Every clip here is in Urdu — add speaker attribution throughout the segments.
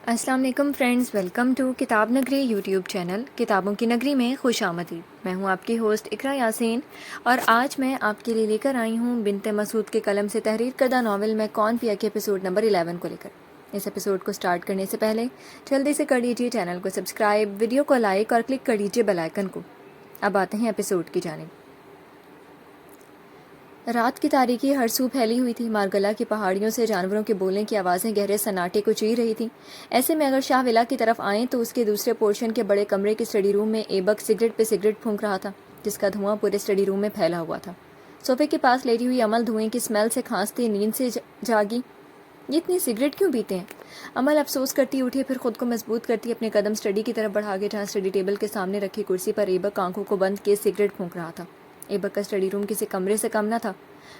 Speaker 1: السلام علیکم فرینڈز، ویلکم ٹو کتاب نگری یوٹیوب چینل کتابوں کی نگری میں خوش آمدید۔ میں ہوں آپ کی ہوسٹ اقرا یاسین، اور آج میں آپ کے لیے لے کر آئی ہوں بنت مسعود کے قلم سے تحریر کردہ ناول میں کون پیا کے ایپیسوڈ نمبر 11 کو لے کر۔ اس ایپیسوڈ کو سٹارٹ کرنے سے پہلے جلدی سے کر لیجیے چینل کو سبسکرائب، ویڈیو کو لائک اور کلک کر لیجیے بیل آئیکن کو۔ اب آتے ہیں ایپیسوڈ کی جانب۔ رات کی تاریکی ہر سو پھیلی ہوئی تھی۔ مارگلا کی پہاڑیوں سے جانوروں کے بولنے کی آوازیں گہرے سناٹے کو چیر رہی تھیں۔ ایسے میں اگر شاہ ولا کی طرف آئیں تو اس کے دوسرے پورشن کے بڑے کمرے کی اسٹڈی روم میں ایبک سگریٹ پہ سگریٹ پھونک رہا تھا، جس کا دھواں پورے اسٹڈی روم میں پھیلا ہوا تھا۔ صوفے کے پاس لیٹی ہوئی عمل دھوئیں کی اسمیل سے کھانستی نیند سے جاگی۔ یہ اتنی سگریٹ کیوں پیتے ہیں؟ عمل افسوس کرتی اٹھی، پھر خود کو مضبوط کرتی اپنے قدم اسٹڈی کی طرف بڑھا کے جہاں اسٹڈی ٹیبل کے سامنے رکھی کرسی پر ایبک آنکھوں کو بند کیے سگریٹ پھونک رہا تھا۔ ایبک کا اسٹڈی روم کسی کمرے سے کم نہ تھا،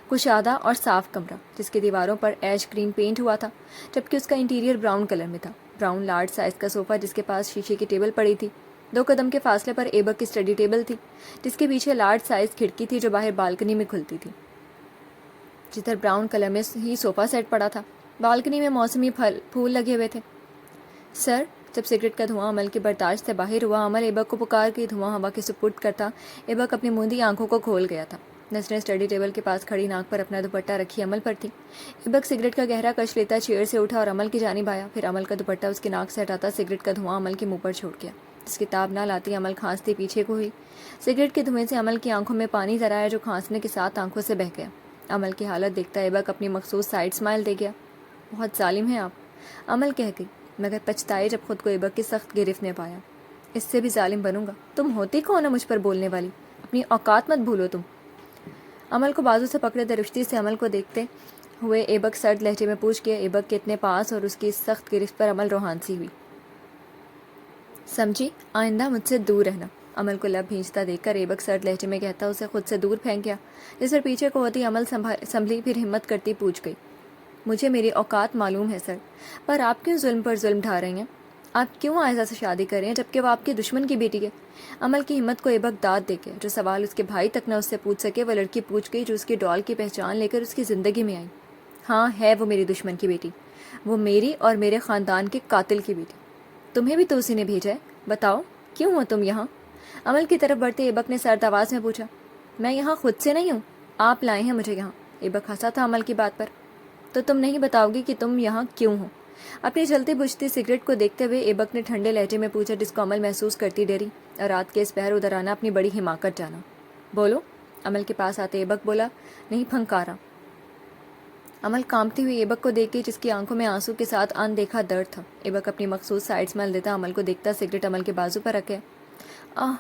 Speaker 1: کشادہ اور صاف کمرہ جس کی دیواروں پر ایش گرین پینٹ ہوا تھا، جبکہ اس کا انٹیریئر براؤن کلر میں تھا۔ براؤن لارج سائز کا صوفہ جس کے پاس شیشے کی ٹیبل پڑی تھی۔ 2 قدم کے فاصلے پر ایبک کی اسٹڈی ٹیبل تھی، جس کے پیچھے لارج سائز کھڑکی تھی جو باہر بالکنی میں کھلتی تھی، جدھر براؤن کلر میں ہی صوفہ سیٹ پڑا تھا۔ بالکنی میں موسمی پھول لگے ہوئے تھے۔ سر، جب سگریٹ کا دھواں عمل کے برداشت سے باہر ہوا، عمل ایبک کو پکار کے دھواں ہوا کے سپرد کرتا ایبک اپنی موندی آنکھوں کو کھول گیا تھا۔ نظریں اسٹڈی ٹیبل کے پاس کھڑی ناک پر اپنا دوپٹہ رکھی عمل پر تھی۔ ایبک سگریٹ کا گہرا کش لیتا چیئر سے اٹھا اور عمل کی جانب آیا، پھر عمل کا دوپٹہ اس کی ناک سے ہٹاتا سگریٹ کا دھواں عمل کے منہ پر چھوڑ گیا، جس کی تاب نہ لاتی عمل کھانستی پیچھے کو ہوئی۔ سگریٹ کے دھوئیں سے عمل کی آنکھوں میں پانی ذرا آیا جو کھانسنے کے ساتھ آنکھوں سے بہہ گیا۔ عمل کی حالت دیکھتا ایبک اپنی مخصوص سائڈ اسمائل دے گیا۔ بہت ظالم ہیں آپ، عمل کہہ گئی، مگر پچھتائے جب خود کو ایبک کی سخت گرفت میں پایا۔ اس سے بھی ظالم بنوں گا۔ تم ہوتی کون ہو مجھ پر بولنے والی؟ اپنی اوقات مت بھولو تم۔ عمل کو بازو سے پکڑے درشتی سے عمل کو دیکھتے ہوئے ایبک سرد لہجے میں پوچھ گیا۔ ایبک کے اتنے پاس اور اس کی سخت گرفت پر عمل روحان سی ہوئی۔ سمجھی، آئندہ مجھ سے دور رہنا۔ عمل کو لب بھینچتا دیکھ کر ایبک سرد لہجے میں کہتا اسے خود سے دور پھینک گیا، جس پر پیچھے کو ہوتی عمل سنبھلی، پھر ہمت کرتی پوچھ گئی، مجھے میری اوقات معلوم ہے سر، پر آپ کیوں ظلم پر ظلم ڈھا رہے ہیں؟ آپ کیوں عائزہ سے شادی کر رہے ہیں جبکہ وہ آپ کے دشمن کی بیٹی ہے؟ عمل کی ہمت کو ایبک داد دے کے جو سوال اس کے بھائی تک نہ اس سے پوچھ سکے وہ لڑکی پوچھ گئی جو اس کی ڈال کی پہچان لے کر اس کی زندگی میں آئی۔ ہاں، ہے وہ میری دشمن کی بیٹی، وہ میری اور میرے خاندان کے قاتل کی بیٹی۔ تمہیں بھی تو اسی نے بھیجا ہے، بتاؤ کیوں ہو تم یہاں؟ عمل کی طرف بڑھتے ایبک نے سرد آواز میں پوچھا۔ میں یہاں خود سے نہیں ہوں، آپ لائے ہیں مجھے یہاں۔ ایبک ہنسا تھا عمل کی بات پر۔ تو تم نہیں بتاؤ گی کہ تم یہاں کیوں ہو؟ اپنی جلتی بجھتی سگریٹ کو دیکھتے ہوئے ایبک نے ٹھنڈے لہجے میں پوچھا، جس کو عمل محسوس کرتی ڈری اور رات کے اس پہر ادھر آنا اپنی بڑی حماقت جانا۔ بولو، عمل کے پاس آتے ایبک بولا۔ نہیں، پھنکارا۔ عمل کانپتی ہوئی ایبک کو دیکھ گئی، جس کی آنکھوں میں آنسو کے ساتھ اندیکھا درد تھا۔ ایبک اپنی مخصوص سائڈ اسمائل دیتا عمل کو دیکھتا سگریٹ عمل کے بازو پر رکھے۔ آہ!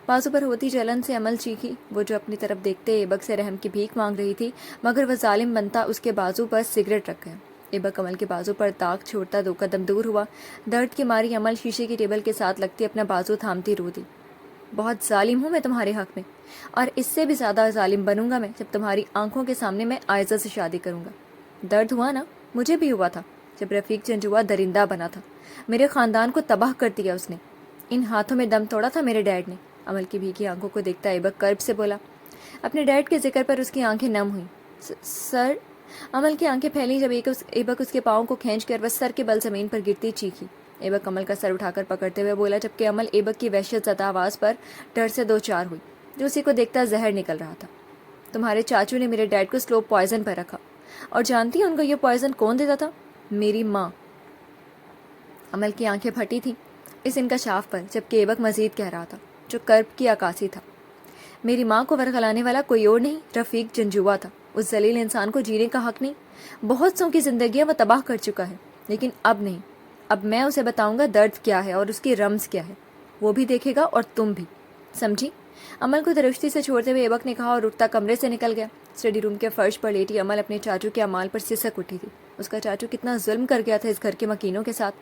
Speaker 1: بازو پر ہوتی جلن سے عمل چیخی، وہ جو اپنی طرف دیکھتے ایبک سے رحم کی بھیک مانگ رہی تھی، مگر وہ ظالم بنتا اس کے بازو پر سگریٹ رکھ گیا۔ ایبک عمل کے بازو پر داغ چھوڑتا 2 قدم دور ہوا۔ درد کی ماری عمل شیشے کی ٹیبل کے ساتھ لگتی اپنا بازو تھامتی رو دی۔ بہت ظالم ہوں میں تمہارے حق میں، اور اس سے بھی زیادہ ظالم بنوں گا میں جب تمہاری آنکھوں کے سامنے میں عائزہ سے شادی کروں گا۔ درد ہوا نا؟ مجھے بھی ہوا تھا جب رفیق جنجوا درندہ بنا تھا، میرے خاندان کو تباہ کر دیا اس نے۔ ان ہاتھوں میں دم توڑا تھا میرے ڈیڈ نے۔ عمل کی بھیگی آنکھوں کو دیکھتا ایبک کرب سے بولا۔ اپنے ڈیڈ کے ذکر پر اس کی آنکھیں نم ہوئیں۔ سر، عمل کی آنکھیں پھیلیں جب ایبک اس کے پاؤں کو کھینچ کر وہ سر کے بل زمین پر گرتی چیخی۔ ایبک عمل کا سر اٹھا کر پکڑتے ہوئے بولا، جبکہ عمل ایبک کی وحشت زدہ آواز پر ڈر سے 2 چار ہوئی، جو اسی کو دیکھتا زہر نکل رہا تھا۔ تمہارے چاچو نے میرے ڈیڈ کو سلو پوائزن پر رکھا، اور جانتی ہیں ان کو یہ پوائزن کون دیتا تھا؟ میری ماں۔ عمل کی آنکھیں پھٹی تھیں اس انکشاف پر، جبکہ ایبک مزید کہہ رہا تھا جو کرب کی عکاسی تھا۔ میری ماں کو ورغلانے والا کوئی اور نہیں، رفیق جنجوا تھا۔ اس ذلیل انسان کو جینے کا حق نہیں۔ بہت سو کی زندگیاں وہ تباہ کر چکا ہے، لیکن اب نہیں۔ اب میں اسے بتاؤں گا درد کیا ہے اور اس کی رمز کیا ہے، وہ بھی دیکھے گا اور تم بھی، سمجھی؟ عمل کو درشتی سے چھوڑتے ہوئے ایبک نے کہا اور اٹھتا کمرے سے نکل گیا۔ اسٹڈی روم کے فرش پر لیٹی عمل اپنے چاچو کے اعمال پر سسک اٹھی تھی۔ اس کا چاچو کتنا ظلم کر گیا تھا اس گھر کے مکینوں کے ساتھ۔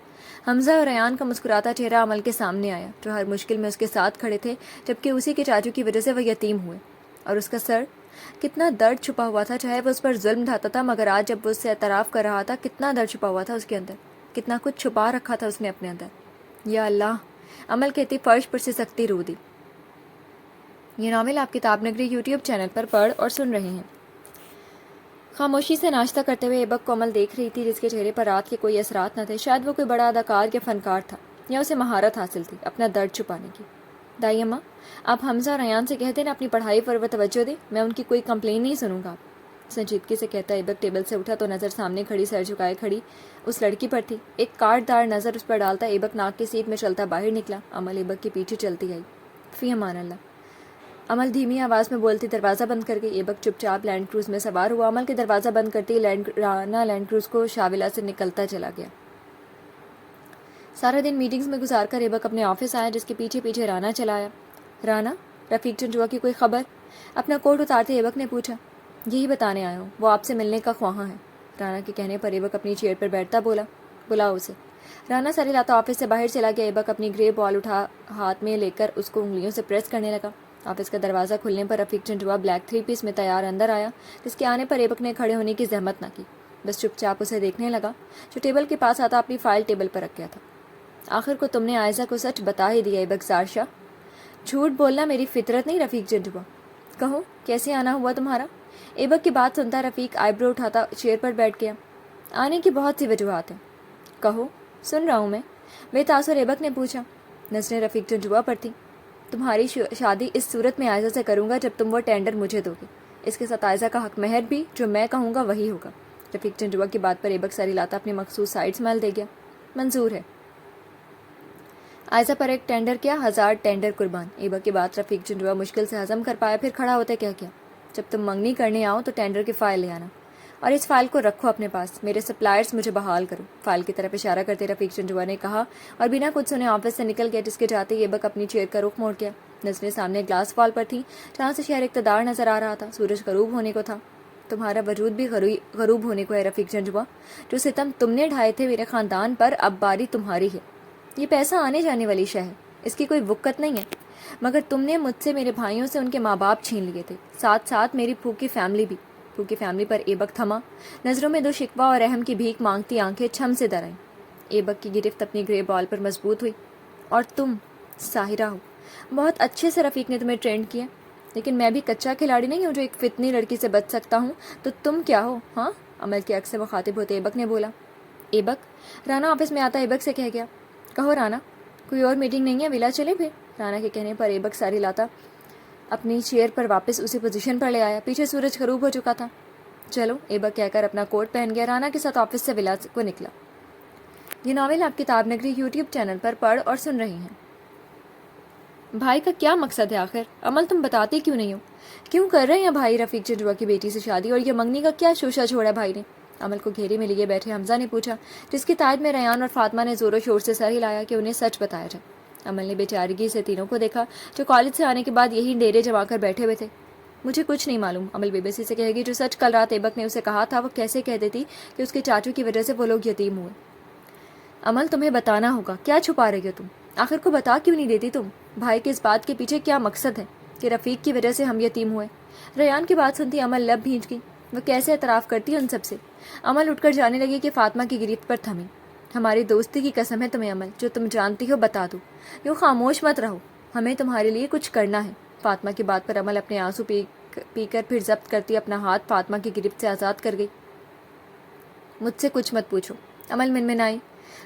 Speaker 1: حمزہ اور ریان کا مسکراتا چہرہ عمل کے سامنے آیا، جو ہر مشکل میں اس کے ساتھ کھڑے تھے، جبکہ اسی کے چاچو کی وجہ سے وہ یتیم ہوئے۔ اور اس کا سر، کتنا درد چھپا ہوا تھا، چاہے وہ اس پر ظلم ڈھاتا تھا، مگر آج جب وہ اس سے اعتراف کر رہا تھا، کتنا درد چھپا ہوا تھا اس کے اندر، کتنا کچھ چھپا رکھا تھا اس نے اپنے اندر۔ یا اللہ! عمل کہتی فرش پر سے سکتی رو دی۔ یہ ناول آپ کتاب نگری یوٹیوب چینل پر پڑھ اور سن رہے ہیں۔ خاموشی سے ناشتہ کرتے ہوئے ایبک کو عمل دیکھ رہی تھی، جس کے چہرے پر رات کے کوئی اثرات نہ تھے۔ شاید وہ کوئی بڑا اداکار یا فنکار تھا، یا اسے مہارت حاصل تھی اپنا درد چھپانے کی۔ دائی اماں، آپ حمزہ اور ریان سے کہتے نا اپنی پڑھائی پر وہ توجہ دیں، میں ان کی کوئی کمپلین نہیں سنوں گا۔ سنجیدگی سے کہتا ایبک ٹیبل سے اٹھا تو نظر سامنے کھڑی سر جھکائے کھڑی اس لڑکی پر تھی۔ ایک کاٹ دار نظر اس پر ڈالتا ایبک ناک کی سیٹ میں چلتا باہر نکلا۔ عمل ایبک کے پیچھے چلتی آئی۔ فی امان اللہ، عمل دھیمی آواز میں بولتی دروازہ بند کر گئی۔ ایبک چپ چاپ لینڈ کروز میں سوار ہوا۔ عمل کے دروازہ بند کرتی رانا لینڈ کروز کو شاولہ سے نکلتا چلا گیا۔ سارا دن میٹنگز میں گزار کر ایبک اپنے آفس آیا، جس کے پیچھے پیچھے رانا چلا آیا۔ رانا، رفیق چنچوا کی کوئی خبر؟ اپنا کوٹ اتارتے ایبک نے پوچھا۔ یہی بتانے آیا ہوں، وہ آپ سے ملنے کا خواہاں ہے۔ رانا کے کہنے پر ایبک اپنی چیئر پر بیٹھتا بولا، بلاؤ اسے۔ رانا سر ہلاتا آفس سے باہر چلا گیا۔ ایبک اپنی گرے بال اٹھا ہاتھ میں لے کر اس کو انگلیوں سے پریس کرنے لگا۔ آفس کا دروازہ کھلنے پر رفیق چنچوا بلیک 3 پیس میں تیار اندر آیا، جس کے آنے پر ایبک نے کھڑے ہونے کی زحمت نہ کی، بس چپ چاپ اسے دیکھنے لگا، جو ٹیبل کے پاس آتا اپنی فائل ٹیبل پر رکھ گیا تھا۔ آخر کو تم نے عائزہ کو سچ بتا ہی دیا ایبک زار شاہ۔ جھوٹ بولنا میری فطرت نہیں رفیق چنچوا۔ کہو کیسے آنا ہوا تمہارا؟ ایبک کی بات سنتا رفیق آئی برو اٹھاتا چیئر پر بیٹھ گیا۔ آنے کی بہت سی وجوہات ہیں۔ کہو، سن رہا ہوں میں، بے تاثر ایبک نے پوچھا۔ نظریں رفیق چنچوا پر تھیں۔ تمہاری شادی اس صورت میں عائزہ سے کروں گا جب تم وہ ٹینڈر مجھے دو گے، اس کے ساتھ عائزہ کا حق مہر بھی جو میں کہوں گا وہی ہوگا۔ رفیق چنچوا کی بات پر ایبک سر ہلاتا اپنی مخصوص سائڈ اسمائل دے گیا۔ منظور ہے۔ عائزہ پر ایک ٹینڈر کیا 1000 ٹینڈر قربان۔ ایبک کی بات رفیق چنچوا مشکل سے ہضم کر پایا، پھر کھڑا ہوتے کہہ گیا، جب تم منگنی کرنے آؤ تو ٹینڈر کی فائل لے آنا، اور اس فائل کو رکھو اپنے پاس، میرے سپلائرز مجھے بحال کرو۔ فائل کی طرف اشارہ کرتے رفیق چنچوا نے کہا، اور بنا کچھ سنے آفس سے نکل گیا، جس کے جاتے ہی ایبک اپنی چیئر کا رخ موڑ گیا۔ نظریں سامنے گلاس وال پر تھیں، جہاں سے شہر اقتدار نظر آ رہا تھا۔ سورج غروب ہونے کو تھا۔ تمہارا وجود بھی غروب ہونے کو ہے رفیق چنچوا۔ جو ستم تم نے ڈھائے تھے میرے خاندان پر، اب باری تمہاری ہے۔ یہ پیسہ آنے جانے والی شے ہے، اس کی کوئی وقت نہیں ہے، مگر تم نے مجھ سے، میرے بھائیوں سے ان کے ماں باپ چھین لیے تھے، ساتھ ساتھ میری پھوکی فیملی بھی۔ پھوکی فیملی پر ایبک تھما، نظروں میں دو شکوہ اور رحم کی بھیک مانگتی آنکھیں چھم سے در آئیں۔ ایبک کی گرفت اپنی گرے بال پر مضبوط ہوئی۔ اور تم ساحرہ ہو، بہت اچھے سے رفیق نے تمہیں ٹرینڈ کیا، لیکن میں بھی کچا کھلاڑی نہیں ہوں جو ایک فتنی لڑکی سے بچ سکتا ہوں، تو تم کیا ہو؟ ہاں، عمل کے عکس سے مخاطب ہوتے ایبک نے بولا۔ ایبک، رانا آفس میں آتا ایبک سے کہہ گیا۔ کہو رانا، کوئی اور میٹنگ نہیں ہے، ولا چلے پھر؟ رانا کے کہنے پر ایبک سر ہلاتا اپنی چیئر پر واپس اسی پوزیشن پر لے آیا۔ پیچھے سورج غروب ہو چکا تھا۔ چلو، ایبک کہہ کر اپنا کوٹ پہن گیا، رانا کے ساتھ آفس سے ولا کو نکلا۔ یہ ناول آپ کتاب نگری یوٹیوب چینل پر پڑھ اور سن رہی ہیں۔ بھائی کا کیا مقصد ہے آخر؟ عمل تم بتاتے کیوں نہیں ہو؟ کیوں کر رہے ہیں بھائی رفیق چنچوا کی بیٹی سے شادی، اور یہ منگنی کا کیا شوشہ چھوڑا بھائی نے؟ عمل کو گھیرے میں لیے بیٹھے حمزہ نے پوچھا، جس کی تائید میں ریان اور فاطمہ نے زور و شور سے سر ہلایا کہ انہیں سچ بتایا جائے۔ عمل نے بے چارگی سے تینوں کو دیکھا، جو کالج سے آنے کے بعد یہی ڈیرے جما کر بیٹھے ہوئے تھے۔ مجھے کچھ نہیں معلوم، عمل بے بسی سے کہے گی، جو سچ کل رات ایبک نے اسے کہا تھا وہ کیسے کہہ دیتی کہ اس کے چاچو کی وجہ سے وہ لوگ یتیم ہوئے۔ عمل تمہیں بتانا ہوگا، کیا چھپا رہی ہو تم؟ آخر کو بتا کیوں نہیں دیتی تم؟ بھائی کے اس بات کے پیچھے کیا مقصد ہے کہ رفیق کی وجہ سے ہم یتیم ہوئے؟ ریان کی بات سنتی عمل لب بھینچ گئی۔ وہ کیسے اعتراف کرتی ہے ان سب سے؟ عمل اٹھ کر جانے لگی کہ فاطمہ کی گریفت پر تھمی۔ ہماری دوستی کی قسم ہے تمہیں عمل، جو تم جانتی ہو بتا دو، یوں خاموش مت رہو، ہمیں تمہارے لیے کچھ کرنا ہے۔ فاطمہ کی بات پر عمل اپنے آنسو پی کر پھر ضبط کرتی اپنا ہاتھ فاطمہ کی گرفت سے آزاد کر گئی۔ مجھ سے کچھ مت پوچھو، عمل منمنائی۔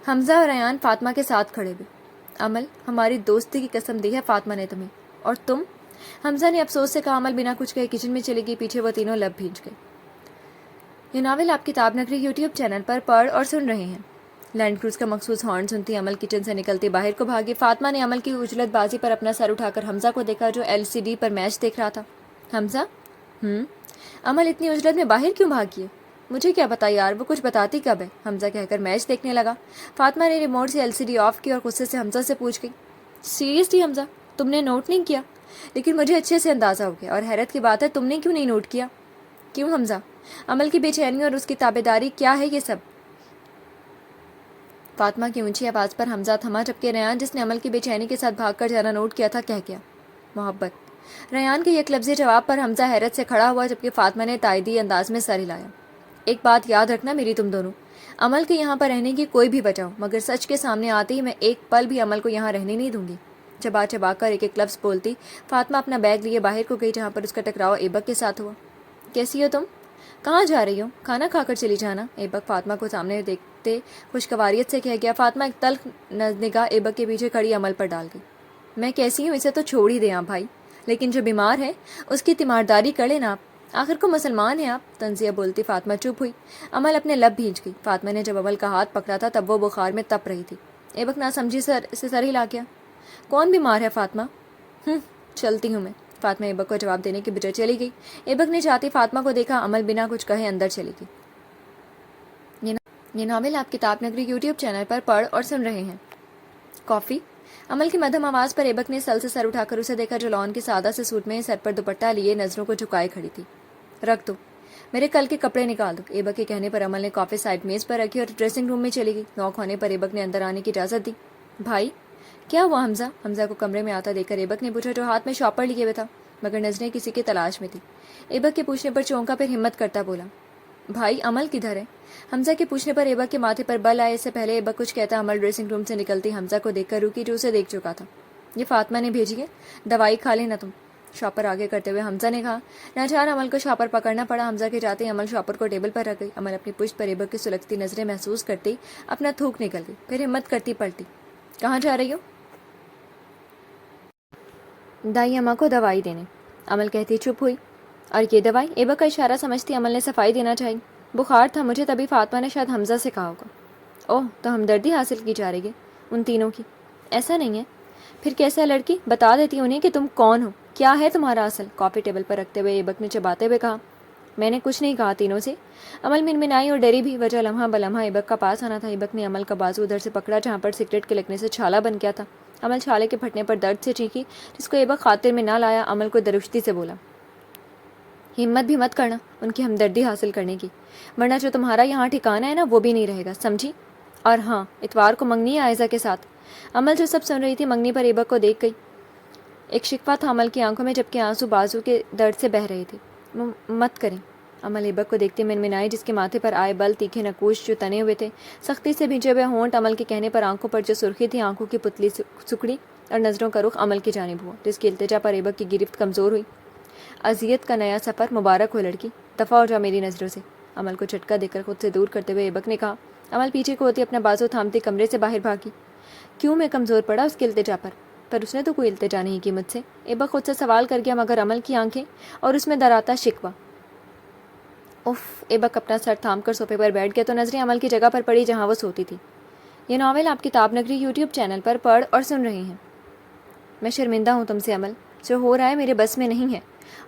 Speaker 1: حمزہ اور ریان فاطمہ کے ساتھ کھڑے ہوئے۔ عمل، ہماری دوستی کی قسم دی ہے فاطمہ نے تمہیں، اور تم؟ حمزہ نے افسوس سے کہا۔ عمل بنا کچھ کہے کچن میں چلی گئی، پیچھے وہ تینوں لب بھیج گئے۔ یہ ناول آپ کتاب نگری یوٹیوب چینل پر پڑھ اور سن رہے ہیں۔ لینڈ کروز کا مخصوص ہارن سنتی عمل کچن سے نکلتی باہر کو بھاگی۔ فاطمہ نے عمل کی اجلت بازی پر اپنا سر اٹھا کر حمزہ کو دیکھا، جو LCD پر میچ دیکھ رہا تھا۔ حمزہ؟ عمل اتنی اجلت میں باہر کیوں بھاگی ہے؟ مجھے کیا پتا یار، وہ کچھ بتاتی کب ہے؟ حمزہ کہہ کر میچ دیکھنے لگا۔ فاطمہ نے ریموٹ سے LCD آف کی اور غصے سے حمزہ سے پوچھ گئی، سیریسلی حمزہ، تم نے نوٹ نہیں کیا؟ لیکن مجھے اچھے سے اندازہ ہو گیا، اور حیرت کی بات ہے تم نے کیوں نہیں نوٹ کیا؟ کیوں حمزہ؟ عمل کی بے چینی اور اس کی تابعداری، کیا ہے یہ سب؟ فاطمہ کی اونچی آواز پر حمزہ تھما، جبکہ ریان، جس نے عمل کی بے چینی کے ساتھ بھاگ کر جانا نوٹ کیا تھا، کہہ گیا، محبت۔ ریان کے یک لفظی جواب پر حمزہ حیرت سے کھڑا ہوا، جبکہ فاطمہ نے تائیدی انداز میں سر ہلایا۔ ایک بات یاد رکھنا میری تم دونوں، عمل کے یہاں پر رہنے کی کوئی بھی وجہ ہو، مگر سچ کے سامنے آتے ہی میں ایک پل بھی عمل کو یہاں رہنے نہیں دوں گی۔ چبا چبا کر ایک ایک لفظ بولتی فاطمہ اپنا بیگ لیے باہر کو گئی، جہاں پر اس کا ٹکراؤ ایبک کے ساتھ ہوا۔ کیسی ہو تم؟ کہاں جا رہی ہو؟ کھانا کھا کر چلی جانا، ایبک فاطمہ کو سامنے دیکھتے خوشگواریت سے کہہ گیا۔ فاطمہ ایک تلخ نگاہ ایبک کے پیچھے کھڑی عمل پر ڈال گئی۔ میں کیسی ہوں، اسے تو چھوڑ ہی دیں آپ بھائی، لیکن جو بیمار ہے اس کی تیمارداری کر لینا آپ، آخر کو مسلمان ہیں آپ۔ تنزیہ بولتی فاطمہ چپ ہوئی۔ عمل اپنے لب بھینچ گئی۔ فاطمہ نے جب عمل کا ہاتھ پکڑا تھا تب وہ بخار میں تپ رہی تھی۔ ایبک ناسمجھی سے سر ہلا گیا۔ کون بیمار ہے فاطمہ؟ چلتی ہوں میں، فاطمہ ایبک کو جواب دینے کی بجائے چلی گئی۔ ایبک نے چاہتی فاطمہ کو دیکھا، عمل بنا کچھ کہے اندر چلی گئی۔ یہ ناول آپ کتاب نگری یوٹیوب چینل پر پڑھ اور سن رہے ہیں۔ کافی؟ عمل کی مدھم آواز پر ایبک نے سل سے سر اٹھا کر اسے دیکھا جو لان کے سادہ سے سوٹ میں سر پر دوپٹہ لیے نظروں کو جھکائے کھڑی تھی۔ رکھ دو، میرے کل کے کپڑے نکال دو۔ ایبک کے کہنے پر عمل نے کافی سائڈ میز پر رکھی اور ڈریسنگ روم میں چلی گئی۔ نوک ہونے پر ایبک نے اندر آنے کی اجازت دی۔ بھائی کیا ہوا حمزہ؟ حمزہ کو کمرے میں آتا دیکھ کر ایبک نے پوچھا جو ہاتھ میں شاپر لیے ہوئے تھا، مگر نظریں کسی کی تلاش میں تھی۔ ایبک کے پوچھنے پر چونکا، پھر ہمت کرتا بولا، بھائی عمل کدھر ہے؟ حمزہ کے پوچھنے پر ایبک کے ماتھے پر بل آئے۔ اس سے پہلے ایبک کچھ کہتا عمل ڈریسنگ روم سے نکلتی حمزہ کو دیکھ کر رکی جو اسے دیکھ چکا تھا۔ یہ فاطمہ نے بھیجی ہے، دوائی کھا لینا تم، شاپر آگے کرتے ہوئے حمزہ نے کہا۔ ناچار عمل کو شاپر پکڑنا پڑا۔ حمزہ کے جاتے عمل شاپر کو ٹیبل پر رکھ گئی۔ عمل اپنی پشت پر ایبک کی سلگتی نظریں محسوس کرتی اپنا تھوک نکل گئی، پھر ہمت کرتی پلٹی۔ کہاں جا رہی ہو؟ دائی اماں کو دوائی دینے، عمل کہتی چپ ہوئی۔ اور یہ دوائی؟ ایبک کا اشارہ سمجھتی عمل نے صفائی دینا چاہی۔ بخار تھا مجھے، تبھی فاطمہ نے شاید حمزہ سے کہا ہوگا۔ اوہ، تو ہمدردی حاصل کی جا رہی ہے ان تینوں کی؟ ایسا نہیں ہے۔ پھر کیسا لڑکی؟ بتا دیتی انہیں کہ تم کون ہو، کیا ہے تمہارا اصل؟ کافی ٹیبل پر رکھتے ہوئے ایبک نے چباتے ہوئے کہا۔ میں نے کچھ نہیں کہا تینوں سے۔ عمل منمنائی اور ڈری بھی، وجہ لمحہ بلمحہ ایبک کا پاس آنا تھا۔ ایبک نے عمل کا بازو ادھر سے پکڑا جہاں پر سگریٹ کے لگنے سے چھالا بن گیا تھا۔ عمل چھالے کے پھٹنے پر درد سے چیخی، جس کو ایبک خاطر میں نہ لایا۔ عمل کو درشتی سے بولا، ہمت بھی مت کرنا ان کی ہمدردی حاصل کرنے کی، ورنہ جو تمہارا یہاں ٹھکانا ہے نا وہ بھی نہیں رہے گا، سمجھی؟ اور ہاں، اتوار کو منگنی ہے عائزہ کے ساتھ۔ عمل جو سب سن رہی تھی منگنی پر ایبک کو دیکھ گئی۔ ایک شکوہ تھا عمل کی آنکھوں میں، جبکہ آنسو بازو کے درد سے بہہ رہے تھے۔ مت کریں۔ عمل ایبک کو دیکھتے منمنائی، جس کے ماتھے پر آئے بل تیکھے نقوش جو تنے ہوئے تھے، سختی سے بھیجے ہوئے ہونٹ۔ عمل کے کہنے پر آنکھوں پر جو سرخی تھی آنکھوں کی پتلی سکڑی اور نظروں کا رخ عمل کی جانب ہوا، جس کی التجا پر ایبک کی گرفت کمزور ہوئی۔ اذیت کا نیا سفر مبارک ہو لڑکی، دفع ہو جا میری نظروں سے، عمل کو جھٹکا دے کر خود سے دور کرتے ہوئے ایبک نے کہا۔ عمل پیچھے کو ہوتی اپنا بازو تھامتی کمرے سے باہر بھاگی۔ کیوں میں کمزور پڑا اس کی التجا پر اس نے تو کوئی التجا نہیں کی مجھ سے، ایبک خود سے سوال کر گیا، مگر عمل کی آنکھیں اور اس میں دراتا شکوہ۔ اف، ایبک اپنا سر تھام کر صوفے پر بیٹھ گیا تو نظریں عمل کی جگہ پر پڑی جہاں وہ سوتی تھی۔ یہ ناول آپ کتاب نگری یوٹیوب چینل پر پڑھ اور سن رہے ہیں۔ میں شرمندہ ہوں تم سے عمل، جو ہو رہا ہے میرے بس میں نہیں ہے،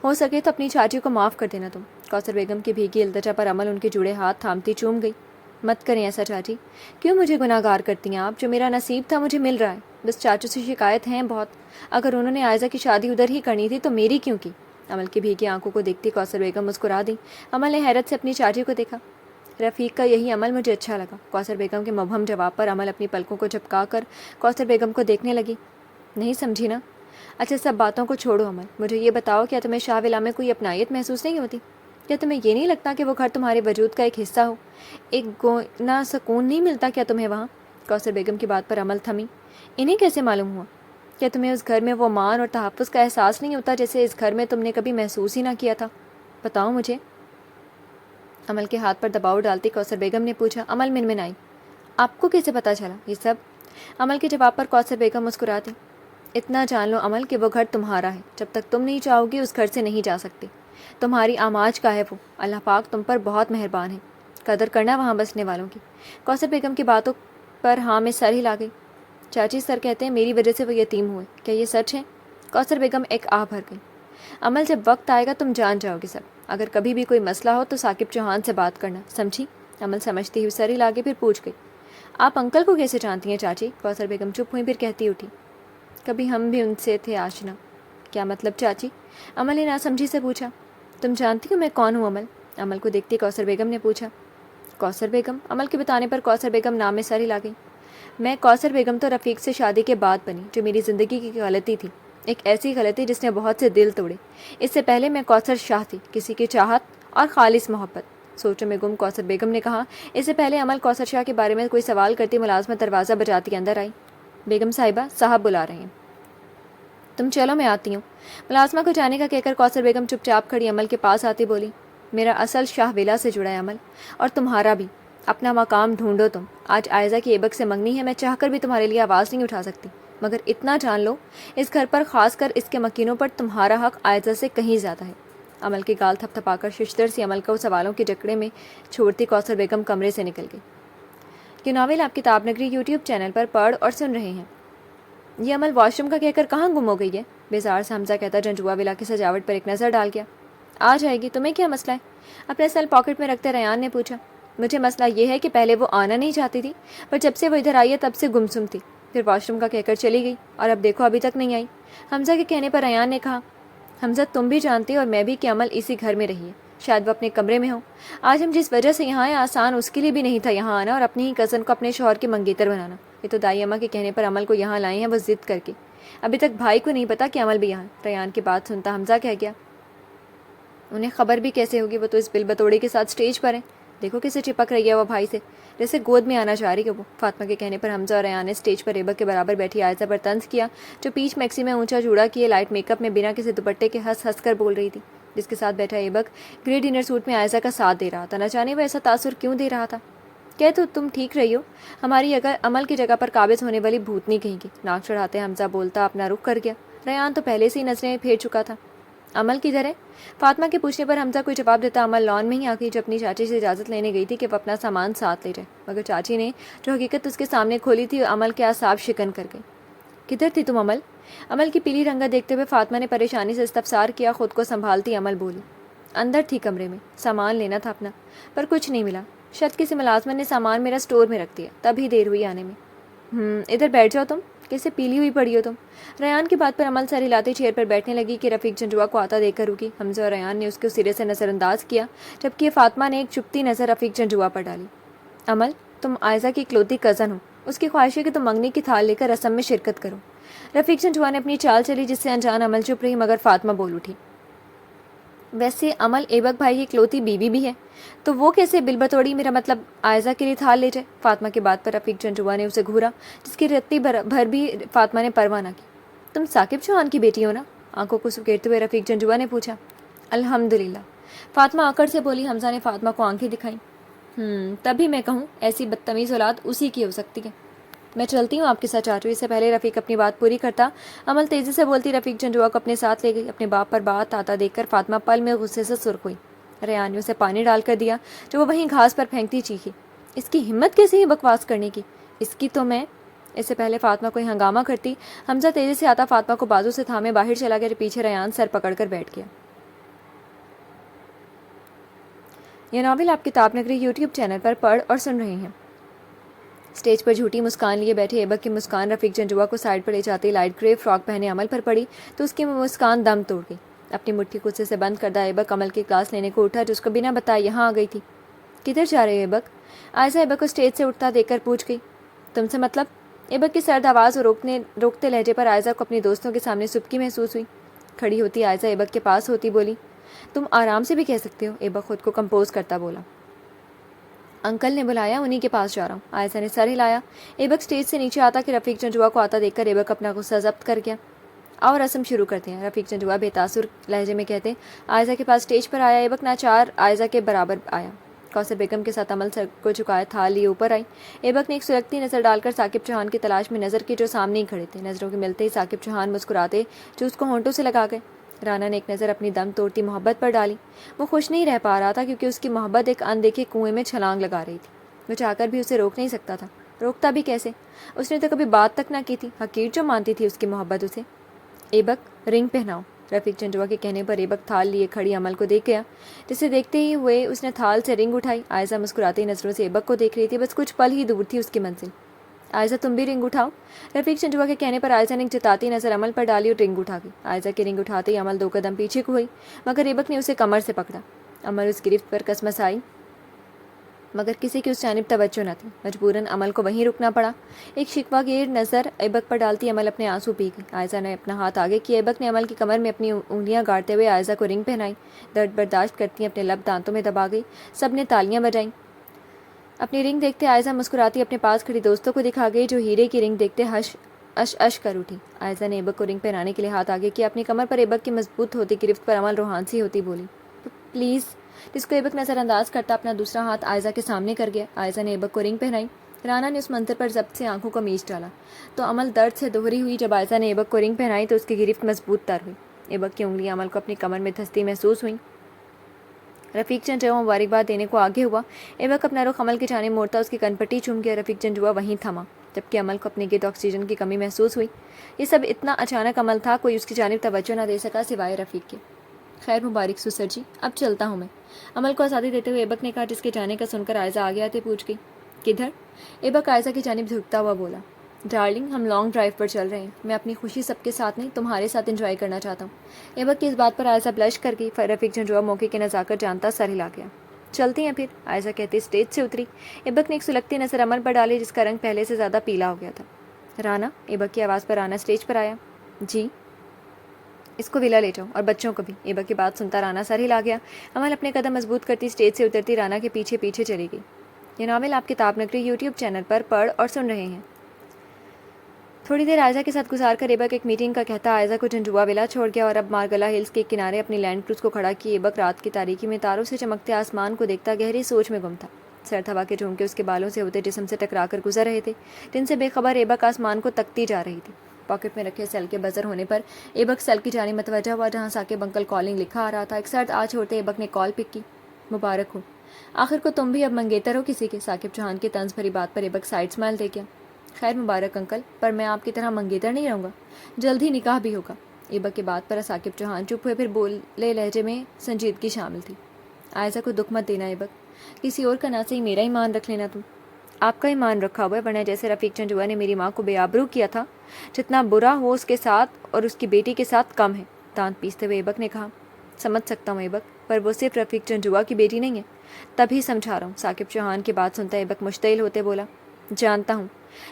Speaker 1: ہو سکے تو اپنی چاچی کو معاف کر دینا تم۔ کوثر بیگم کی بھیگی التجا پر عمل ان کے جڑے ہاتھ تھامتی چوم گئی۔ مت کریں ایسا چاچی، کیوں مجھے گناہ گار کرتی ہیں آپ؟ جو میرا نصیب تھا مجھے مل رہا ہے، بس چاچو سے شکایت ہیں بہت، اگر انہوں نے عائزہ کی شادی ادھر ہی کرنی تھی تو میری کیوں کی؟ عمل کی بھیگی آنکھوں کو دیکھتی کوثر بیگم مسکرا دی۔ عمل نے حیرت سے اپنی چاچی کو دیکھا۔ رفیق کا یہی عمل مجھے اچھا لگا۔ کوثر بیگم کے مبہم جواب پر عمل اپنی پلکوں کو جھپکا کر کوثر بیگم کو دیکھنے لگی۔ نہیں سمجھی نا؟ اچھا سب باتوں کو چھوڑو عمل، مجھے یہ بتاؤ، کیا تمہیں شاہ ولا میں کوئی اپنائیت محسوس نہیں ہوتی؟ کیا تمہیں یہ نہیں لگتا کہ وہ گھر تمہارے وجود کا ایک حصہ ہو؟ ایک گونا سکون نہیں ملتا کیا تمہیں وہاں؟ کوثر بیگم کی بات پر عمل تھمی۔ انہیں کیسے معلوم ہوا؟ کیا تمہیں اس گھر میں وہ مان اور تحفظ کا احساس نہیں ہوتا جیسے اس گھر میں تم نے کبھی محسوس ہی نہ کیا تھا؟ بتاؤ مجھے۔ عمل کے ہاتھ پر دباؤ ڈالتی کوثر بیگم نے پوچھا۔ عمل منمنائی۔ آپ کو کیسے پتہ چلا یہ سب؟ عمل کے جواب پر کوثر بیگم مسکراتی۔ اتنا جان لو عمل کہ وہ گھر تمہارا ہے، جب تک تم نہیں چاہو گی اس گھر سے نہیں جا سکتے۔ تمہاری آماج کا ہے وہ، اللہ پاک تم پر بہت مہربان ہے، قدر کرنا وہاں بسنے والوں کی۔ کوثر بیگم کی باتوں پر ہاں میں سر ہلا گئی۔ چاچی سر کہتے ہیں میری وجہ سے وہ یتیم ہوئے، کیا یہ سچ ہے؟ کوثر بیگم ایک آہ بھر گئی۔ عمل جب وقت آئے گا تم جان جاؤ گے سب، اگر کبھی بھی کوئی مسئلہ ہو تو ثاقب چوہان سے بات کرنا، سمجھی؟ عمل سمجھتی ہوئی سر ہلا کے پھر پوچھ گئی، آپ انکل کو کیسے جانتی ہیں چاچی؟ کوثر بیگم چپ ہوئی، پھر کہتی اٹھی، کبھی ہم بھی ان سے تھے آشنا۔ کیا مطلب چاچی؟ عمل نے ناسمجھی سے پوچھا۔ تم جانتی ہو میں کون ہوں عمل؟ عمل کو دیکھتی کوثر بیگم نے پوچھا۔ کوثر بیگم؟ عمل کے بتانے پر کوثر بیگم نام میں سر ہلا گئی۔ میں کوثر بیگم تو رفیق سے شادی کے بعد بنی، جو میری زندگی کی غلطی تھی، ایک ایسی غلطی جس نے بہت سے دل توڑے۔ اس سے پہلے میں کوثر شاہ تھی، کسی کی چاہت اور خالص محبت۔ سوچوں میں گم کوثر بیگم نے کہا۔ اس سے پہلے عمل کوثر شاہ کے بارے میں کوئی سوال کرتی ملازمت دروازہ بجاتی اندر آئی۔ بیگم صاحبہ، صاحب بلا رہے ہیں۔ تم چلو میں آتی ہوں۔ ملازمہ کو جانے کا کہہ کر کوثر بیگم چپ چاپ کھڑی عمل کے پاس آتی بولی، میرا اصل شاہ ولا سے جڑا ہے عمل، اور تمہارا بھی۔ اپنا مقام ڈھونڈو تم۔ آج عائزہ کی ایبک سے منگنی ہے، میں چاہ کر بھی تمہارے لیے آواز نہیں اٹھا سکتی، مگر اتنا جان لو اس گھر پر، خاص کر اس کے مکینوں پر، تمہارا حق عائزہ سے کہیں زیادہ ہے۔ عمل کی گال تھپ تھپا کر ششتر سی عمل کو سوالوں کے جکڑے میں چھوڑتی کوثر بیگم کمرے سے نکل گئی۔ یہ ناول آپ کتاب نگری یوٹیوب چینل پر پڑھ اور سن رہے ہیں۔ یہ عمل واش روم کا کہہ کر کہاں گم ہو گئی ہے؟ بیزار سے حمزہ کہتا جنجوا ولا کی سجاوٹ پر ایک نظر ڈال گیا۔ آ جائے گی، تمہیں کیا مسئلہ ہے؟ اپنے سیل پاکٹ میں رکھتے ریان نے پوچھا۔ مجھے مسئلہ یہ ہے کہ پہلے وہ آنا نہیں چاہتی تھی، پر جب سے وہ ادھر آئی ہے تب سے گمسم تھی، پھر واش روم کا کہہ کر چلی گئی، اور اب دیکھو ابھی تک نہیں آئی۔ حمزہ کے کہنے پر ریان نے کہا، حمزہ تم بھی جانتے اور میں بھی کہ عمل اسی گھر میں رہی ہے، شاید وہ اپنے کمرے میں ہو۔ آج ہم جس وجہ سے یہاں آئے، آسان اس کے لیے بھی نہیں تھا یہاں آنا اور اپنی ہی کزن کو اپنے شوہر کی منگیتر بنانا۔ یہ تو دائی اماں کے کہنے پر عمل کو یہاں لائے ہیں وہ ضد کر کے۔ ابھی تک بھائی کو نہیں پتا کہ عمل بھی یہاں۔ ریان کی بات سنتا حمزہ کہہ گیا، انہیں خبر بھی کیسے ہوگی؟ وہ تو اس بل بتوڑی کے ساتھ اسٹیج پر ہیں، دیکھو کیسے چپک رہی ہے وہ بھائی سے، جیسے گود میں آنا چاہ رہی ہے وہ۔ فاطمہ کے کہنے پر حمزہ اور ریان نے اسٹیج پر ایبک کے برابر بیٹھی عائزہ پر طنز کیا، جو پیچ میکسی میں اونچا جوڑا کیے لائٹ میک اپ میں بنا کسی دوپٹے کے ہنس ہنس کر بول رہی تھی، جس کے ساتھ بیٹھا ایبک گرے ڈنر سوٹ میں عائزہ کا ساتھ دے رہا تھا۔ نہ جانے وہ ایسا تاثر کیوں دے رہا تھا۔ کہ تو تم ٹھیک رہی ہو، ہماری اگر عمل کی جگہ پر قابض ہونے والی بھوتنی کہیں گی۔ ناک چڑھاتے حمزہ بولتا اپنا رخ کر گیا۔ ریان تو پہلے سے ہی نظریں پھیر چکا تھا۔ عمل کدھر ہے؟ فاطمہ کے پوچھنے پر حمزہ کوئی جواب دیتا عمل لان میں ہی آ گئی، جو اپنی چاچی سے اجازت لینے گئی تھی کہ وہ اپنا سامان ساتھ لے جائے، مگر چاچی نے جو حقیقت اس کے سامنے کھولی تھی عمل کے اعصاب شکن کر گئی۔ کدھر تھی تم عمل؟ عمل کی پیلی رنگت دیکھتے ہوئے فاطمہ نے پریشانی سے استفسار کیا۔ خود کو سنبھالتی عمل بولی، اندر تھی کمرے میں، سامان لینا تھا اپنا، پر کچھ نہیں ملا۔ شاید کسی ملازمت نے سامان میرا اسٹور میں رکھ دیا، تبھی دیر ہوئی آنے میں۔ ادھر بیٹھ جاؤ تم، کیسے پیلی ہوئی پڑی ہو تم؟ ریان کی بات پر عمل سر ہلاتے چیئر پر بیٹھنے لگی کہ رفیق جنجوا کو آتا دیکھ کر رکی۔ حمزہ اور ریان نے اس کو سرے سے نظر انداز کیا، جبکہ فاطمہ نے ایک چپتی نظر رفیق جنجوا پر ڈالی۔ عمل، تم عائزہ کی اکلوتی کزن ہو، اس کی خواہش ہے کہ تم منگنی کی تھال لے کر رسم میں شرکت کرو۔ رفیق جنجوا نے اپنی چال چلی، جس سے انجان عمل چپ رہی، مگر فاطمہ بول اٹھی، ویسے عمل ایبک بھائی کی اکلوتی بیوی بھی ہے، تو وہ کیسے بل بتوڑی، میرا مطلب عائزہ کے لیے تھال لے جائے؟ فاطمہ کی بات پر رفیق جنجوا نے اسے گھورا، جس کی رتی بھر بھی فاطمہ نے پرواہ نہ کی۔ تم ثاقب چوہان کی بیٹی ہو نا؟ آنکھوں کو سکیڑتے ہوئے رفیق جنجوا نے پوچھا۔ الحمدللہ، فاطمہ آکڑ سے بولی۔ حمزہ نے فاطمہ کو آنکھیں دکھائیں۔ تبھی میں کہوں ایسی بدتمیز اولاد اسی کی ہو سکتی ہے۔ میں چلتی ہوں آپ کے ساتھ چاچو۔ اس سے پہلے رفیق اپنی بات پوری کرتا عمل تیزی سے بولتی رفیق جنجوا کو اپنے ساتھ لے گئی۔ اپنے باپ پر بات آتا دیکھ کر فاطمہ پل میں غصے سے سرخ ہوئی۔ ریان نے اسے پانی ڈال کر دیا، جو وہ وہیں گھاس پر پھینکتی چیخی، اس کی ہمت کیسے ہی بکواس کرنے کی، اس کی تو میں… اس سے پہلے فاطمہ کوئی ہنگامہ کرتی، حمزہ تیزی سے آتا فاطمہ کو بازو سے تھامے باہر چلا گیا، پیچھے ریان سر پکڑ کر بیٹھ گیا۔ یہ ناول آپ کتاب نگری یوٹیوب چینل پر پڑھ اور سن رہے ہیں۔ اسٹیج پر جھوٹی مسکان لیے بیٹھے ایبک کی مسکان رفیق جنجوا کو سائڈ پر لے جاتی لائٹ گرے فراک پہنے عمل پر پڑی تو اس کی مسکان دم توڑ گئی۔ اپنی مٹھی غصے سے بند کردہ ایبک عمل کی کلاس لینے کو اٹھا، جس کو بنا بتائے یہاں آ گئی تھی۔ کدھر جا رہے ہو ایبک؟ عائزہ ایبک کو اسٹیج سے اٹھتا دیکھ کر پوچھ گئی۔ تم سے مطلب؟ ایبک کی سرد آواز اور روکتے لہجے پر عائزہ کو اپنی دوستوں کے سامنے سبکی محسوس ہوئی۔ کھڑی ہوتی عائزہ ایبک کے پاس ہوتی بولی، تم آرام سے بھی کہہ سکتے ہو۔ ایبک خود کو کمپوز کرتا بولا، انکل نے بلایا، انہی کے پاس جا رہا ہوں۔ عائزہ نے سر ہلایا۔ ایبک اسٹیج سے نیچے آتا کہ رفیق جنجوا کو آتا دیکھ کر ایبک اپنا غصہ ضبط کر گیا۔ اور رسم شروع کرتے ہیں، رفیق جنجوا بے تاثر لہجے میں کہتے۔ عائزہ کے پاس اسٹیج پر آیا، ایبک ناچار عائزہ کے برابر آیا۔ کوثر بیگم کے ساتھ عمل سر کو جھکائے تھال لیے اوپر آئی۔ ایبک نے ایک سلگتی نظر ڈال کر ثاقب چوہان کی تلاش میں نظر کی، جو سامنے ہی کھڑے تھے۔ نظروں کے ملتے ہی ثاقب چوہان مسکراتے جو اس کو ہونٹوں سے لگا گئے۔ رانا نے ایک نظر اپنی دم توڑتی محبت پر ڈالی۔ وہ خوش نہیں رہ پا رہا تھا، کیونکہ اس کی محبت ایک اندیکھے کنویں میں چھلانگ لگا رہی تھی۔ وہ چاہ کر بھی اسے روک نہیں سکتا تھا، روکتا بھی کیسے؟ اس نے تو کبھی بات تک نہ کی تھی، حقیر جو مانتی تھی اس کی محبت اسے۔ ایبک، رنگ پہناؤ۔ رفیق جنجوا کے کہنے پر ایبک تھال لیے کھڑی عمل کو دیکھ گیا، جسے دیکھتے ہی ہوئے اس نے تھال سے رنگ اٹھائی۔ عائزہ مسکراتی نظروں سے ایبک کو دیکھ رہی تھی، بس کچھ پل ہی دور تھی اس کی منزل۔ عائزہ تم بھی رنگ اٹھاؤ۔ رفیق جنجوا کے کہنے پر عائزہ نے ایک جتاتی نظر عمل پر ڈالی اور رنگ اٹھا گئی۔ عائزہ کے رنگ اٹھاتے ہی عمل 2 قدم پیچھے کو ہوئی، مگر ایبک نے اسے کمر سے پکڑا۔ عمل اس گرفت پر کسمس آئی، مگر کسی کی اس جانب توجہ نہ تھی۔ مجبوراً عمل کو وہیں رکنا پڑا۔ ایک شکوہ گیر نظر ایبک پر ڈالتی عمل اپنے آنسو پی گئی۔ عائزہ نے اپنا ہاتھ آگے کیا، ایبک نے عمل کی کمر میں اپنی انگلیاں گاڑتے ہوئے عائزہ کو رنگ پہنائی۔ درد برداشت کرتی اپنے لب دانتوں میں دبا گئی۔ سب نے تالیاں بجائیں۔ اپنی رنگ دیکھتے عائزہ مسکراتی اپنے پاس کھڑی دوستوں کو دکھا گئی، جو ہیرے کی رنگ دیکھتے اش کر اٹھی۔ عائزہ نے ایبک کو رنگ پہنانے کے لیے ہاتھ آگے کیا، اپنی کمر پر ایبک کی مضبوط ہوتی گرفت پر عمل روحان سی ہوتی بولی، پلیز جس کو ایبک نظر انداز کرتا اپنا دوسرا ہاتھ عائزہ کے سامنے کر گیا۔ عائزہ نے ایبک کو رنگ پہنائی۔ رانا نے اس منظر پر ضبط سے آنکھوں کو میچ ڈالا تو عمل درد سے دوہری ہوئی۔ جب عائزہ نے ایبک کو رنگ پہنائی تو اس کی گرفت مضبوط تر ہوئی۔ ایبک کی انگلیاں عمل کو اپنی کمر میں دھستی محسوس ہوئیں۔ رفیق جنجوا مبارکباد دینے کو آگے ہوا۔ ایبک اپنا رخ عمل کی جانب موڑتا اس کی کنپٹی چوم گیا۔ رفیق جنجوا وہیں تھما جبکہ عمل کو اپنے گرد آکسیجن کی کمی محسوس ہوئی۔ یہ سب اتنا اچانک عمل تھا، کوئی اس کی جانب توجہ نہ دے سکا سوائے رفیق کے۔ خیر مبارک سسر جی، اب چلتا ہوں میں، عمل کو آزادی دیتے ہوئے ایبک نے کہا، جس کے جانے کا سن کر عائزہ آگے آتے پوچھ گئی، کدھر؟ ایبک عائزہ کی جانب جھکتا ہوا بولا، ڈارلنگ ہم لانگ ڈرائیو پر چل رہے ہیں، میں اپنی خوشی سب کے ساتھ نہیں تمہارے ساتھ انجوائے کرنا چاہتا ہوں۔ ایبک کی اس بات پر عائزہ بلش کر گئی۔ رفیق جنجوا موقع کی نزاکت جانتا سر ہلا گیا۔ چلتے ہیں پھر، عائزہ کہتے اسٹیج سے اتری۔ ایبک نے ایک سلگتی نظر عمل پر ڈالی جس کا رنگ پہلے سے زیادہ پیلا ہو گیا تھا۔ رانا، ایبک کی آواز پر رانا اسٹیج پر آیا۔ جی، اس کو ولا لے جاؤ اور بچوں کو بھی۔ ایبک کی بات سنتا رانا سر ہلا گیا۔ عمل اپنے قدم مضبوط کرتی اسٹیج سے اترتی رانا کے پیچھے پیچھے چلی گئی۔ یہ ناول آپ کتاب نگری یوٹیوب چینل پر پڑھ اور سن رہے ہیں۔ تھوڑی دیر عائزہ کے ساتھ گزار کر ایبک ایک میٹنگ کا کہتا عائزہ کو جنجوا ولا چھوڑ گیا اور اب مارگلا ہلز کے کنارے اپنی لینڈ کروز کو کھڑا کی ایبک رات کی تاریکی میں تاروں سے چمکتے آسمان کو دیکھتا گہری سوچ میں گم تھا۔ سرد ہوا کے جھونکے اس کے بالوں سے ہوتے جسم سے ٹکرا کر گزر رہے تھے، جن سے بے خبر ایبک آسمان کو تکتی جا رہی تھی۔ پاکٹ میں رکھے سیل کے بزر ہونے پر ایبک سیل کی جانب متوجہ ہوا جہاں ثاقب انکل کالنگ لکھا آ رہا تھا۔ ایک سرد آج چھوڑتے ایبک نے کال پک کی۔ مبارک ہو، آخر کو تم بھی اب منگیتر ہو کسی کے۔ ثاقب چوہان کی طنز بھری بات پر ایبک سائڈ اسمائل دے گیا۔ خیر مبارک انکل، پر میں آپ کی طرح منگیتر نہیں رہوں گا، جلد ہی نکاح بھی ہوگا۔ ایبک کی بات پر ثاقب چوہان چپ ہوئے، پھر بولے لہجے میں سنجیدگی شامل تھی، عائزہ کو دکھ مت دینا ایبک، کسی اور کا نہ صحیح میرا ایمان رکھ لینا تم۔ آپ کا ایمان رکھا ہوا ہے، ورنہ جیسے رفیق جنجوا نے میری ماں کو بے آبرو کیا تھا، جتنا برا ہو اس کے ساتھ اور اس کی بیٹی کے ساتھ کم ہے۔ دانت پیستے ہوئے ایبک نے کہا، سمجھ سکتا ہوں ایبک، پر وہ صرف رفیق جنجوا کی بیٹی نہیں ہے، تبھی سمجھا رہا ہوں۔ ثاقب چوہان کی بات سنتا ایبک مشتعل ہوتے بولا، جانتا ہوں،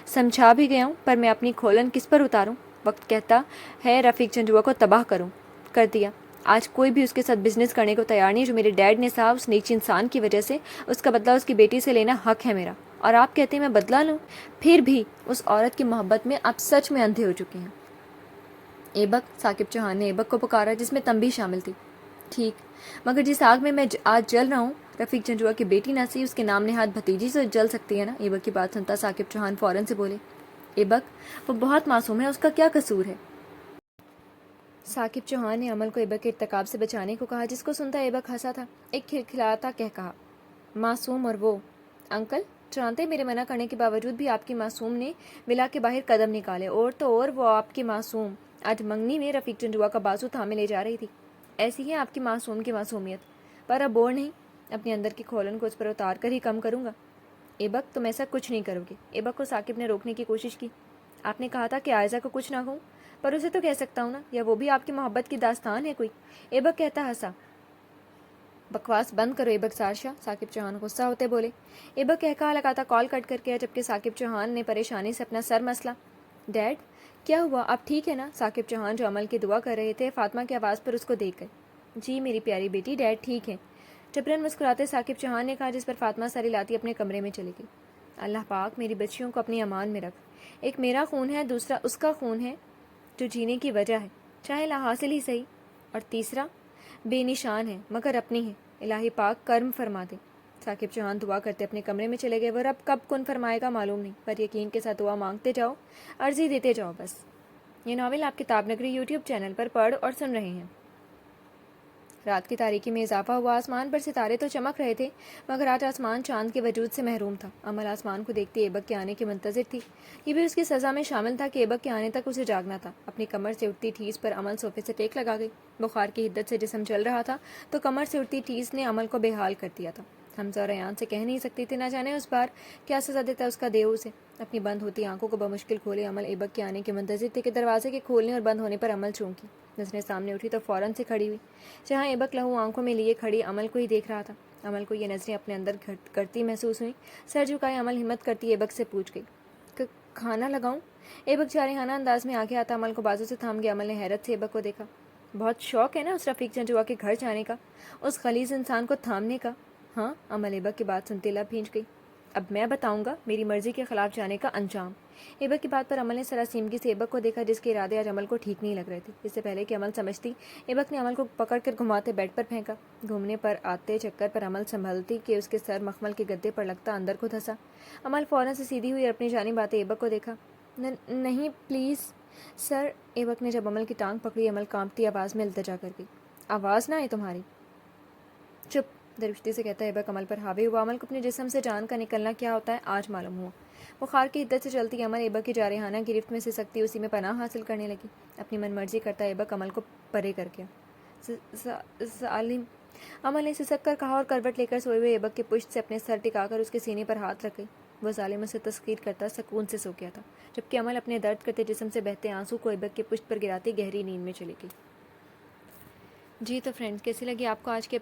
Speaker 1: سمجھا بھی گیا ہوں، پر میں اپنی کھولن کس پر اتاروں؟ وقت کہتا ہے رفیق جنجوا کو تباہ کروں، کر دیا۔ آج کوئی بھی اس کے ساتھ بزنس کرنے کو تیار نہیں۔ جو میرے ڈیڈ نے صاحب اس نیچ انسان کی وجہ سے اس کا بدلہ اس کی بیٹی سے لینا حق ہے میرا، اور آپ کہتے ہیں میں بدلہ لوں؟ پھر بھی اس عورت کی محبت میں آپ سچ میں اندھے ہو چکے ہیں۔ ایبک، ثاقب چوہان نے ایبک کو پکارا جس میں تم بھی شامل تھی۔ ٹھیک، مگر جس آگ میں آج جل رہا ہوں، رفیق جنجوا کی بیٹی نہ سی اس کے نام نہاد بھتیجی سے جل سکتی ہے نا؟ ایبک کی بات سنتا ثاقب چوہان فوراً سے بولے، ایبک وہ بہت معصوم ہے، اس کا کیا قصور ہے؟ ثاقب چوہان نے عمل کو ایبک کے ارتکاب سے بچانے کو کہا، جس کو سنتا ایبک ہنسا تھا۔ ایک کھلکھلاتا کہا، معصوم اور وہ؟ انکل جانتے میرے منع کرنے کے باوجود بھی آپ کی معصوم نے ولا کے باہر قدم نکالے، اور تو اور وہ آپ کی معصوم آج منگنی میں رفیق جنجوا کا بازو تھامے لے جا رہی تھی۔ ایسی ہے آپ کی معصوم کی معصومیت، پر اب اور نہیں، اپنے اندر کی کھولن کو اس پر اتار کر ہی کم کروں گا۔ ایبک تم ایسا کچھ نہیں کرو گے۔ ایبک کو ثاقب نے روکنے کی کوشش کی۔ آپ نے کہا تھا کہ عائزہ کو کچھ نہ کہوں، پر اسے تو کہہ سکتا ہوں نا، یا وہ بھی آپ کی محبت کی داستان ہے کوئی؟ ایبک کہتا ہنسا۔ بکواس بند کرو ایبک سارشا، ثاقب چوہان غصہ ہوتے بولے۔ ایبک کہا لگاتا کال کٹ کر کے، جبکہ ثاقب چوہان نے پریشانی سے اپنا سر مسلا۔ ڈیڈ کیا ہوا، آپ ٹھیک ہے نا؟ ثاقب چوہان جو عمل کی دعا کر رہے تھے فاطمہ کی آواز پر اس کو دیکھ گئے۔ جی میری پیاری بیٹی، ڈیڈ ٹھیک ہے، جبرن مسکراتے ثاقب چوہان نے کہا، جس پر فاطمہ سر ہلاتی اپنے کمرے میں چلی گئی۔ اللہ پاک میری بچیوں کو اپنی امان میں رکھ، ایک میرا خون ہے، دوسرا اس کا خون ہے جو جینے کی وجہ ہے، چاہے لا حاصل ہی صحیح، اور تیسرا بے نشان ہے مگر اپنی ہے، الہی پاک کرم فرما دے۔ ثاقب چوہان دعا کرتے اپنے کمرے میں چلے گئے۔ وہ رب کب کن فرمائے گا معلوم نہیں، پر یقین کے ساتھ دعا مانگتے جاؤ، عرضی دیتے جاؤ بس۔ یہ ناول آپ کتاب نگری یوٹیوب چینل پر پڑھ اور سن رہے ہیں۔ رات کی تاریکی میں اضافہ ہوا، آسمان پر ستارے تو چمک رہے تھے، مگر آج آسمان چاند کے وجود سے محروم تھا۔ عمل آسمان کو دیکھتی ایبک کے آنے کی منتظر تھی۔ یہ بھی اس کی سزا میں شامل تھا کہ ایبک کے آنے تک اسے جاگنا تھا۔ اپنی کمر سے اٹھتی ٹھیس پر عمل صوفے سے ٹیک لگا گئی۔ بخار کی حدت سے جسم جل رہا تھا تو کمر سے اٹھتی ٹھیس نے عمل کو بے حال کر دیا تھا۔ حمزہ اور ریان سے کہہ نہیں سکتی تھی، نہ جانے اس بار کیا سزا دیتا اس کا دیو اسے۔ اپنی بند ہوتی آنکھوں کو بمشکل کھولے عمل ایبک کے آنے کے منتظر تھے کہ دروازے کے کھولنے اور بند ہونے پر عمل چونکی۔ نظریں سامنے اٹھی تو فوراً سے کھڑی ہوئی۔ جہاں ایبک لہو آنکھوں میں لیے کھڑی عمل کو ہی دیکھ رہا تھا۔ عمل کو یہ نظریں اپنے اندر کرتی محسوس ہوئیں۔ سر جھکائے عمل ہمت کرتی ایبک سے پوچھ گئی، کھانا لگاؤں؟ ایبک جارحانہ انداز میں آگے آتا عمل کو بازو سے تھام گیا۔ عمل نے حیرت سے ایبک کو دیکھا۔ بہت شوق ہے نا اس رفیق جنجوا کے گھر جانے کا، اس غلیظ انسان کو تھامنے کا؟ ہاں، عمل ایبک کی بات سنتے لب بھینچ گئی۔ اب میں بتاؤں گا میری مرضی کے خلاف جانے کا انجام۔ ایبک کی بات پر عمل نے سراسیمگی سے ایبک کو دیکھا، جس کے ارادے آج عمل کو ٹھیک نہیں لگ رہے تھے۔ اس سے پہلے کہ عمل سمجھتی، ایبک نے عمل کو پکڑ کر گھماتے بیڈ پر پھینکا۔ گھومنے پر آتے چکر پر عمل سنبھلتی کہ اس کے سر مخمل کے گدے پر لگتا اندر کو دھسا۔ عمل فوراً سے سیدھی ہوئی اور اپنی جانب آتے ایبک کو دیکھا۔ نہیں پلیز سر۔ ایبک نے جب عمل کی ٹانگ پکڑی، عمل کانپتی آواز میں التجا کر گئی۔ آواز نہ آئے تمہاری؟ چپ، درشتی سے کہتا ایبک عمل پر حاوی ہوا۔ عمل کو اپنے جسم سے جان کا نکلنا کیا ہوتا ہے آج معلوم ہوا۔ بخار کی حدت سے چلتی عمل ایبک کی جارحانہ گرفت میں سے سکتی اسی میں پناہ حاصل کرنے لگی۔ اپنی من مرضی کرتا ایبک عمل کو پرے کر گیا۔ سالم، عمل نے سسک کر کہا اور کروٹ لے کر سوئے ہوئے ایبک کے پشت سے اپنے سر ٹکا کر اس کے سینے پر ہاتھ رکھ گئی۔ وہ ظالم اسے تسخیر کرتا سکون سے سو گیا تھا، جبکہ عمل اپنے درد کرتے جسم سے بہتے آنسو کو ایبک کے پشت پر گراتی گہری نیند میں چلی گئی۔ جی تو فرینڈ، کیسی لگی آپ کو آج کے